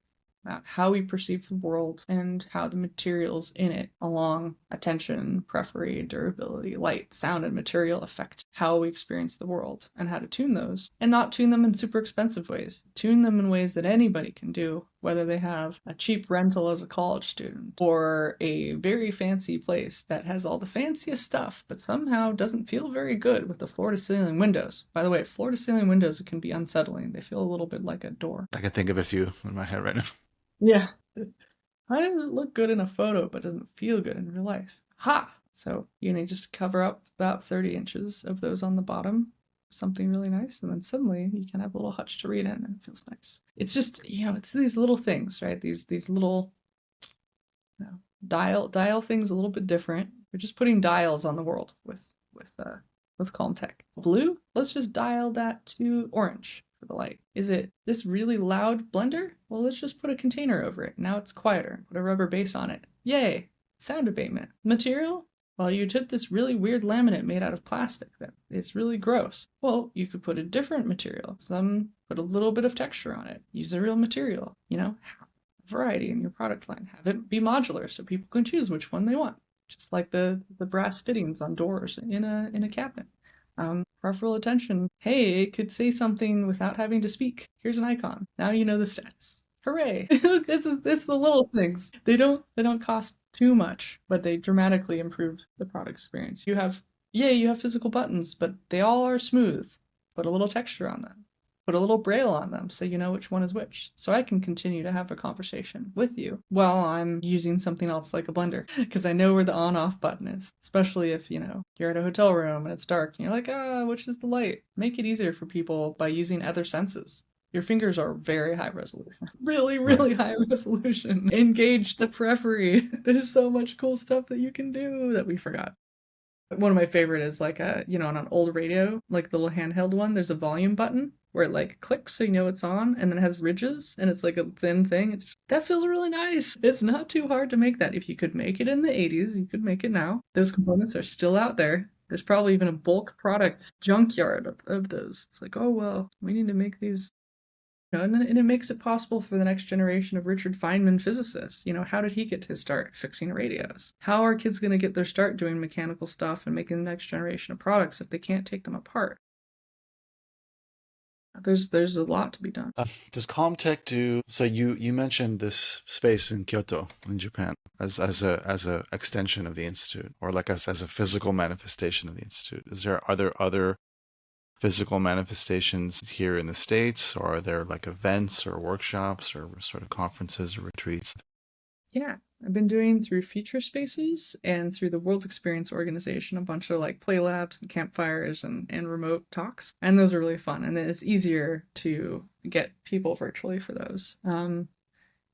about how we perceive the world and how the materials in it, along attention, periphery, durability, light, sound, and material, affect how we experience the world and how to tune those. And not tune them in super expensive ways. Tune them in ways that anybody can do, whether they have a cheap rental as a college student or a very fancy place that has all the fanciest stuff, but somehow doesn't feel very good with the floor to ceiling windows. By the way, floor to ceiling windows can be unsettling. They feel a little bit like a door.
I can think of a few in my head right now.
Yeah. Why does it look good in a photo but doesn't feel good in real life? Ha! So just cover up about 30 inches of those on the bottom, something really nice, and then suddenly you can have a little hutch to read in and it feels nice. It's just, it's these little things, right? These little dial things a little bit different. We're just putting dials on the world with Calm Tech. Blue, let's just dial that to orange for the light. Is it this really loud blender? Well, let's just put a container over it. Now it's quieter. Put a rubber base on it. Yay! Sound abatement. Material? Well, you took this really weird laminate made out of plastic that is really gross. Well, you could put a different material. Put a little bit of texture on it. Use a real material. Variety in your product line. Have it be modular so people can choose which one they want. Just like the brass fittings on doors in a cabinet. Peripheral attention. Hey, it could say something without having to speak. Here's an icon. Now you know the status. Hooray! It's the little things. They don't cost too much, but they dramatically improve the product experience. You have physical buttons, but they all are smooth. Put a little texture on them. Put a little braille on them so you know which one is which. So I can continue to have a conversation with you while I'm using something else like a blender because I know where the on-off button is. Especially if, you're at a hotel room and it's dark and you're like, which is the light? Make it easier for people by using other senses. Your fingers are very high resolution. Really,
Right.
really high resolution. Engage the periphery. There's so much cool stuff that you can do that we forgot. One of my favorite is like on an old radio, like the little handheld one, there's a volume button where it like clicks so you know it's on, and then it has ridges and it's like a thin thing. That feels really nice. It's not too hard to make that. If you could make it in the 80s, you could make it now. Those components are still out there. There's probably even a bulk product junkyard of those. It's like, oh well, we need to make these. And it makes it possible for the next generation of Richard Feynman physicists. How did he get his start fixing radios? How are kids going to get their start doing mechanical stuff and making the next generation of products if they can't take them apart? There's a lot to be done.
Does Calmtech do so? You mentioned this space in Kyoto in Japan as a extension of the institute, or like as a physical manifestation of the institute. Are there other physical manifestations here in the States, or are there like events or workshops or sort of conferences or retreats?
Yeah, I've been doing through Future Spaces and through the World Experience Organization a bunch of like play labs and campfires and remote talks. And those are really fun. And then it's easier to get people virtually for those. And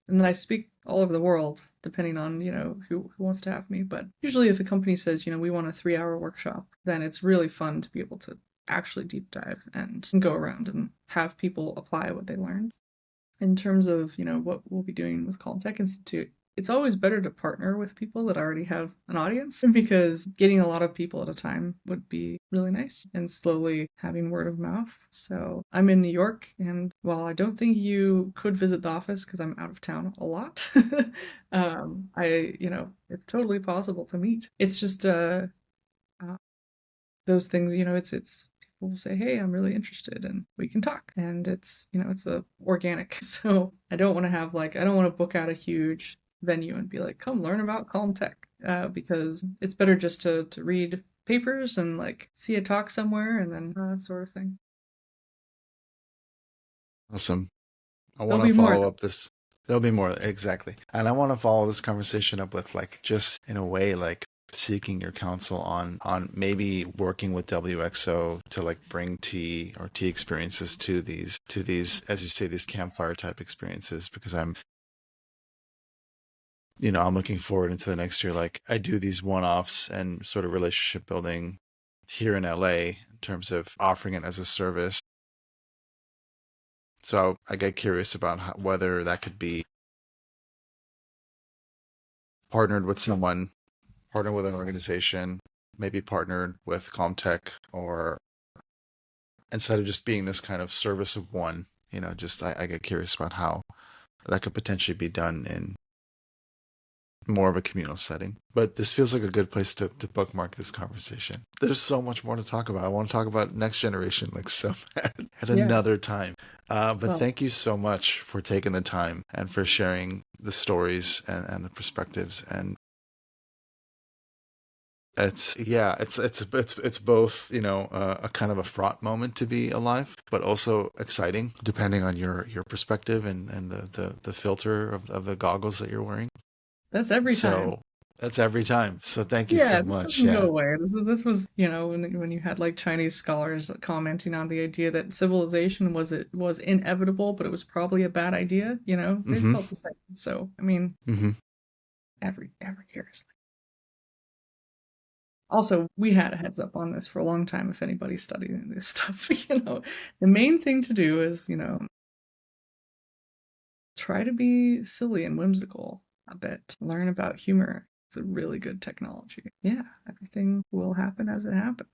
then I speak all over the world, depending on, who wants to have me. But usually if a company says, we want a 3-hour workshop, then it's really fun to be able to actually deep dive and go around and have people apply what they learned. In terms of, what we'll be doing with Calm Tech Institute, it's always better to partner with people that already have an audience because getting a lot of people at a time would be really nice and slowly having word of mouth. So I'm in New York, and while I don't think you could visit the office because I'm out of town a lot, it's totally possible to meet. It's just uh those things, it's people will say, "Hey, I'm really interested," and we can talk. And it's a organic. So I don't want to book out a huge venue and be like, "Come learn about Calm Tech," because it's better just to read papers and like see a talk somewhere and then that sort of thing.
Awesome. I
There'll
want to
be more
follow
though.
up this. There'll be more, exactly. And I want to follow this conversation up with like just in a way like seeking your counsel on maybe working with WXO to like bring tea or tea experiences to these as you say these campfire type experiences because I'm looking forward into the next year like I do these one-offs and sort of relationship building here in LA in terms of offering it as a service. So I get curious about whether that could be partnered with someone, partnered with an organization, maybe partnered with Comtech, or instead of just being this kind of service of one, just I get curious about how that could potentially be done in more of a communal setting. But this feels like a good place to bookmark this conversation. There's so much more to talk about. I want to talk about next generation like so bad at
Yeah.
another time. But
Well,
thank you so much for taking the time and for sharing the stories and the perspectives. And it's both a kind of a fraught moment to be alive, but also exciting depending on your perspective and the filter of the goggles that you're wearing.
that's every time.
So that's every time. So thank you
Yeah,
so
this
much.
doesn't go
Yeah.
away. This was, when you had like Chinese scholars commenting on the idea that civilization was inevitable, but it was probably a bad idea, they
Mm-hmm.
felt the same. So, I mean,
Mm-hmm.
every year is like. Also, we had a heads up on this for a long time if anybody's studying this stuff, The main thing to do is, try to be silly and whimsical a bit. Learn about humor. It's a really good technology. Yeah, everything will happen as it happens.